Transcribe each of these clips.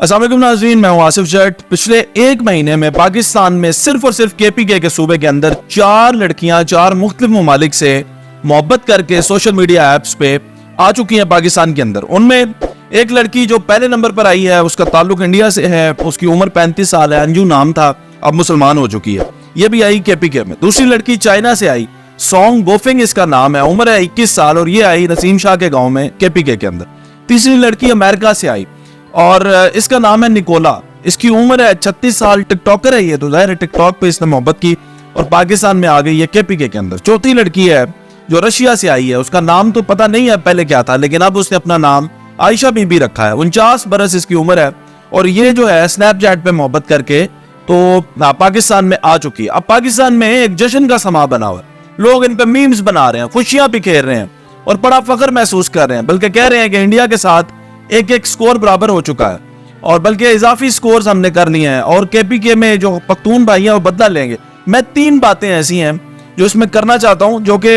अस्सलाम वालेकुम नाज़रीन, मैं हूं आसिफ जट। पिछले एक महीने में पाकिस्तान में सिर्फ और सिर्फ KPK के सूबे के अंदर 4 लड़कियां 4 मुख्तलिफ ममालिक से मोहब्बत करके सोशल मीडिया ऐप्स पे आ चुकी हैं पाकिस्तान के अंदर। उनमें एक लड़की जो पहले नंबर पर आई है, उसका ताल्लुक इंडिया से है, उसकी उम्र 35 साल है, अंजू नाम था, अब मुसलमान हो चुकी है। ये भी आई KPK में। दूसरी लड़की चाइना से आई, सॉन्ग बोफिंग इसका नाम है, उम्र है 21 साल और ये आई नसीम शाह के गाँव में KPK के अंदर। तीसरी लड़की अमेरिका से आई और इसका नाम है निकोला, इसकी उम्र है 36 साल, टिकटॉकर है ये, तो जाहिर है टिकटॉक पे इसने मोहब्बत की और पाकिस्तान में आ गई है KPK के अंदर। चौथी लड़की है जो रशिया से आई है, उसका नाम तो पता नहीं है पहले क्या था, लेकिन अब उसने अपना नाम आयशा बीबी रखा है। 49 बरस इसकी उम्र है और ये जो है स्नैपचैट पे मोहब्बत करके तो पाकिस्तान में आ चुकी है। अब पाकिस्तान में एक जश्न का समा बना हुआ है, लोग इन पे मीम्स बना रहे हैं, खुशियां बिखेर रहे हैं और बड़ा फख्र महसूस कर रहे हैं, बल्कि कह रहे हैं कि इंडिया के साथ एक स्कोर बराबर हो चुका है और बल्कि इजाफी स्कोर्स हमने कर लिए हैं और KPK में जो पख्तून भाई हैं वो बदला लेंगे। मैं 3 बातें ऐसी हैं जो इसमें करना चाहता हूं, जो कि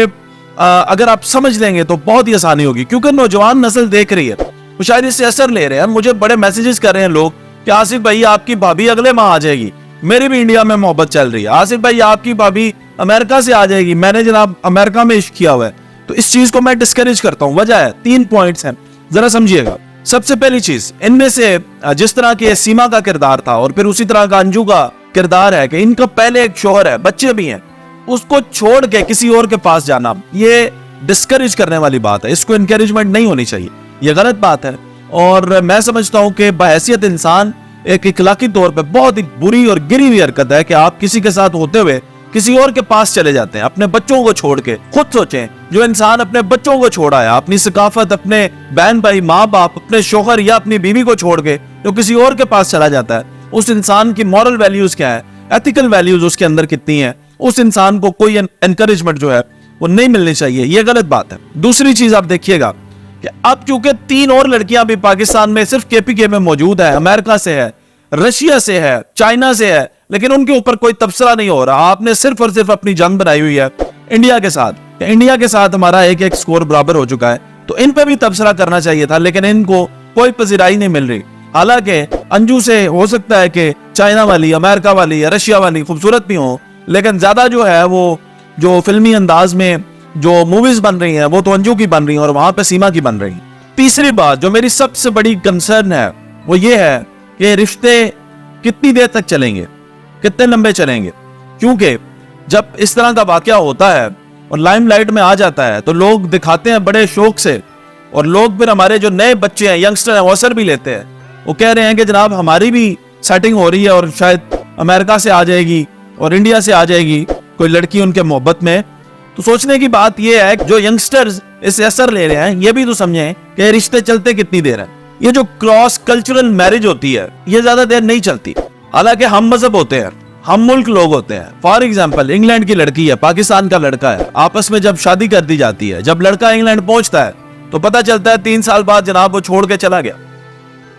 अगर आप समझ लेंगे तो बहुत ही आसानी होगी, क्योंकि नौजवान नस्ल देख रही है, वो शायद इससे असर ले रहे हैं। मुझे बड़े मैसेजेस कर रहे हैं लोग कि आसिफ भाई आपकी भाभी अगले माह आ जाएगी, मेरी भी इंडिया में मोहब्बत चल रही है, आसिफ भाई आपकी भाभी अमेरिका से आ जाएगी, मैंने जनाब अमेरिका में इश्क किया हुआ है। तो इस चीज को मैं डिस्करेज करता हूँ। वजह है 3 पॉइंट्स हैं, जरा समझिएगा। सबसे पहली चीज, इनमें से जिस तरह के सीमा का किरदार था और फिर उसी तरह का अंजू का किरदार है कि इनका पहले एक शोहर है, बच्चे भी हैं, उसको छोड़ के किसी और के पास जाना, ये डिस्करेज करने वाली बात है, इसको इनकरेजमेंट नहीं होनी चाहिए, ये गलत बात है। और मैं समझता हूं कि बहैसियत इंसान एक इखलाकी तौर पे बहुत ही बुरी और गिरी हुई हरकत है कि आप किसी के साथ होते हुए किसी और के पास चले जाते हैं, अपने बच्चों को छोड़ के। खुद सोचें, जो इंसान अपने बच्चों को छोड़ आया, अपनी सकाफत, अपने बहन भाई, माँ बाप, अपने शौहर या अपनी बीवी को छोड़ के जो किसी और के पास चला जाता है, उस इंसान की मॉरल वैल्यूज क्या है, एथिकल वैल्यूज उसके अंदर कितनी है, उस इंसान को कोई एनकरेजमेंट जो है वो नहीं मिलनी चाहिए, ये गलत बात है। दूसरी चीज आप देखिएगा कि अब चूंकि 3 और लड़कियां भी पाकिस्तान में सिर्फ KPK में मौजूद है, अमेरिका से है, रशिया से है, चाइना से है, लेकिन उनके ऊपर कोई तबसरा नहीं हो रहा। आपने सिर्फ और सिर्फ अपनी जंग बनाई हुई है इंडिया के साथ। इंडिया के साथ हमारा एक स्कोर बराबर हो चुका है, तो इन पे भी तबसरा करना चाहिए था, लेकिन इनको कोई पजीराई नहीं मिल रही। हालांकि अंजू से हो सकता है कि चाइना वाली, अमेरिका वाली या रशिया वाली खूबसूरत भी हो, लेकिन ज्यादा जो है वो जो फिल्मी अंदाज में जो मूवीज बन रही हैं वो तो अंजू की बन रही हैं और वहां पे सीमा की बन रही है। तीसरी बात जो मेरी सबसे बड़ी कंसर्न है वो ये है कि रिश्ते कितनी देर तक चलेंगे, कितने लंबे चलेंगे, क्योंकि जब इस तरह का वाकया होता है और लाइमलाइट में आ जाता है तो लोग दिखाते हैं बड़े शौक से, और लोग फिर हमारे जो नए बच्चे हैं, यंगस्टर हैं, वो असर भी लेते हैं। वो कह रहे हैं कि जनाब हमारी भी सेटिंग हो रही है और शायद अमेरिका से आ जाएगी और इंडिया से आ जाएगी कोई लड़की उनके मोहब्बत में। तो सोचने की बात यह है कि जो यंगस्टर्स इससे असर ले रहे हैं, ये भी तो समझें कि रिश्ते चलते कितनी देर है। ये जो क्रॉस कल्चरल मैरिज होती है ये ज्यादा देर नहीं चलती। हालांकि हम मजहब होते हैं, हम मुल्क लोग होते हैं। फॉर एग्जाम्पल, इंग्लैंड की लड़की है, पाकिस्तान का लड़का है, आपस में जब शादी कर दी जाती है, जब लड़का इंग्लैंड पहुंचता है तो पता चलता है 3 साल बाद जनाब वो छोड़ के चला गया।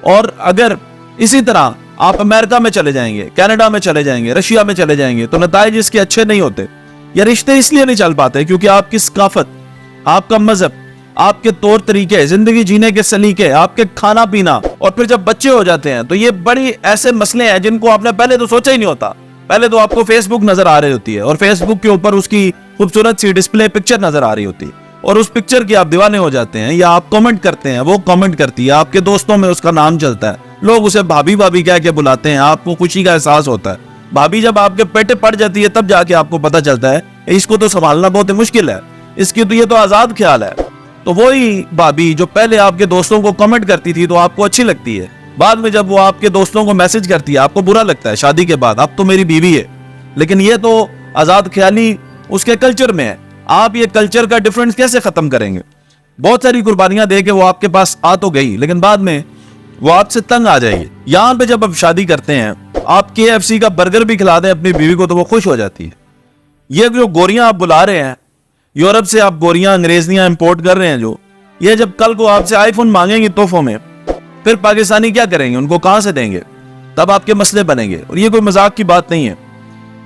और अगर इसी तरह आप अमेरिका में चले जाएंगे, कनाडा में चले जाएंगे, रशिया में चले जाएंगे, तो नताइज इसके अच्छे नहीं होते। ये रिश्ते इसलिए नहीं चल पाते क्योंकि आपकी सकाफत, आपका मजहब, आपके तौर तरीके, जिंदगी जीने के सलीके, आपके खाना पीना, और फिर जब बच्चे हो जाते हैं तो ये बड़ी ऐसे मसले हैं जिनको आपने पहले तो सोचा ही नहीं होता। पहले तो आपको फेसबुक नजर आ रही होती है और फेसबुक के ऊपर उसकी खूबसूरत सी डिस्प्ले पिक्चर नजर आ रही होती है और उस पिक्चर की आप दीवाने हो जाते हैं, या आप कमेंट करते हैं, वो कमेंट करती है, आपके दोस्तों में उसका नाम चलता है, लोग उसे भाभी भाभी कह के बुलाते हैं, आपको खुशी का एहसास होता है। भाभी जब आपके पेटे पड़ जाती है तब जाके आपको पता चलता है इसको तो संभालना बहुत मुश्किल है, इसकी तो ये तो आजाद ख्याल है। तो वही भाभी जो पहले आपके दोस्तों को कमेंट करती थी तो आपको अच्छी लगती है, बाद में जब वो आपके दोस्तों को मैसेज करती है आपको बुरा लगता है, शादी के बाद अब तो मेरी बीवी है। लेकिन ये तो आजाद ख्याली उसके कल्चर में है। आप ये कल्चर का डिफरेंस कैसे खत्म करेंगे? बहुत सारी कुर्बानियां दे के वो आपके पास आ तो गई, लेकिन बाद में वो आपसे तंग आ जाएगी। यहाँ पे जब आप शादी करते हैं, आप KFC का बर्गर भी खिला दें अपनी बीवी को तो वो खुश हो जाती है। ये जो गोरियां आप बुला रहे हैं, यूरोप से आप गोरियां अंग्रेजियां इंपोर्ट कर रहे हैं, जो ये जब कल को आपसे आईफोन मांगेंगे तोहफों में, फिर पाकिस्तानी क्या करेंगे, उनको कहां से देंगे? तब आपके मसले बनेंगे। और ये कोई मजाक की बात नहीं है,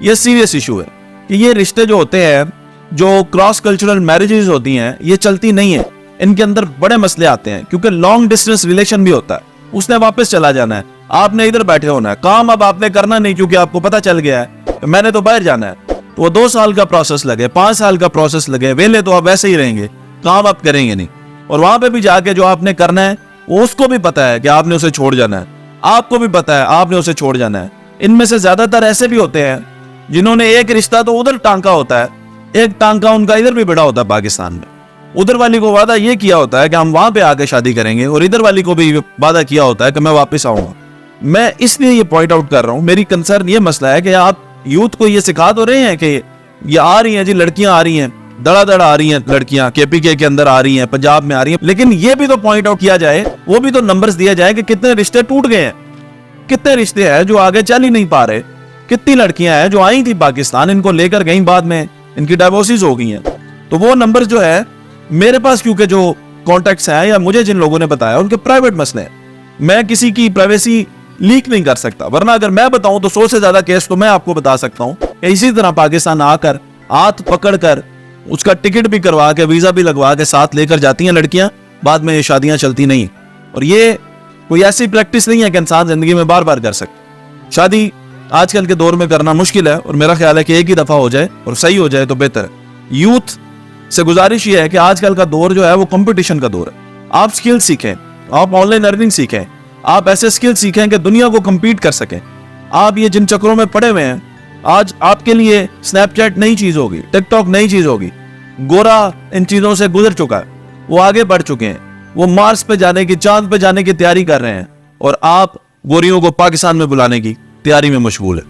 ये सीरियस इशू है कि ये रिश्ते जो होते हैं, जो क्रॉस कल्चरल मैरिजेस होती हैं, ये चलती नहीं है। इनके अंदर बड़े मसले आते हैं क्योंकि लॉन्ग डिस्टेंस रिलेशन भी होता है, उसने वापस चला जाना है, آپ نے ادھر بیٹھے ہونا ہے, کام اب آپ نے کرنا نہیں کیونکہ آپ کو پتا چل گیا ہے کہ میں نے تو باہر جانا ہے. تو وہ 2 سال کا پروسیس لگے, 5 سال کا پروسیس لگے, ویلے تو آپ ویسے ہی رہیں گے, کام آپ کریں گے نہیں. اور وہاں پہ بھی جا کے جو آپ نے کرنا ہے وہ اس کو بھی پتا ہے کہ آپ نے اسے چھوڑ جانا ہے, آپ کو بھی پتا ہے آپ نے اسے چھوڑ جانا ہے. ان میں سے زیادہ تر ایسے بھی ہوتے ہیں جنہوں نے ایک رشتہ تو ادھر ٹانکا ہوتا ہے, ایک ٹانکا ان کا ادھر بھی بڑا ہوتا ہے پاکستان میں. ادھر والی کو وعدہ یہ کیا ہوتا ہے کہ ہم وہاں پہ آ کے شادی کریں گے, اور ادھر والی کو بھی وعدہ کیا ہوتا ہے کہ میں واپس آؤں گا. میں اس لیے یہ پوائنٹ آؤٹ کر رہا ہوں, میری کنسرن یہ مسئلہ ہے کہ آپ یوتھ کو یہ سکھا تو رہے ہیں کہ یہ آ رہی ہیں جی لڑکیاں آ رہی ہیں, دڑا دڑا آ رہی ہیں لڑکیاں, KPK کے اندر آ رہی ہیں, پنجاب میں آ رہی ہیں, لیکن یہ بھی تو پوائنٹ آؤٹ کیا جائے, وہ بھی تو نمبرز دیا جائے کہ کتنے رشتے ٹوٹ گئے ہیں, کتنے رشتے ہیں جو آگے چل ہی نہیں پا رہے, کتنی لڑکیاں ہیں جو آئی تھی پاکستان, ان کو لے کر گئیں, بعد میں ان کی ڈائیورسز ہو گئی ہیں. تو وہ نمبر جو ہے میرے پاس, کیونکہ جو کانٹیکٹس ہیں یا مجھے جن لوگوں نے بتایا ان کے پرائیویٹ مسئلے ہیں, میں کسی کی پرائیویسی لیک نہیں کر سکتا, ورنہ اگر میں بتاؤں تو 100 سے زیادہ کیس تو میں آپ کو بتا سکتا ہوں کہ اسی طرح پاکستان آ کر ہاتھ پکڑ کر اس کا ٹکٹ بھی کروا کے, ویزا بھی لگوا کے ساتھ لے کر جاتی ہیں لڑکیاں, بعد میں یہ شادیاں چلتی نہیں. اور یہ کوئی ایسی پریکٹس نہیں ہے کہ انسان زندگی میں بار بار کر سکے. شادی آج کل کے دور میں کرنا مشکل ہے, اور میرا خیال ہے کہ ایک ہی دفعہ ہو جائے اور صحیح ہو جائے تو بہتر ہے. یوتھ سے گزارش یہ ہے کہ آج کل کا دور جو ہے وہ کمپٹیشن کا دور ہے. آپ سکل سیکھیں, آپ آن لائن ارننگ سیکھیں, آپ ایسے سکل سیکھیں کہ دنیا کو کمپیٹ کر سکیں. آپ یہ جن چکروں میں پڑے ہوئے ہیں, آج آپ کے لیے سنیپ چیٹ نئی چیز ہوگی, ٹک ٹاک نئی چیز ہوگی. گورا ان چیزوں سے گزر چکا ہے, وہ آگے بڑھ چکے ہیں, وہ مارس پہ جانے کی, چاند پہ جانے کی تیاری کر رہے ہیں, اور آپ گوریوں کو پاکستان میں بلانے کی تیاری میں مشغول ہے.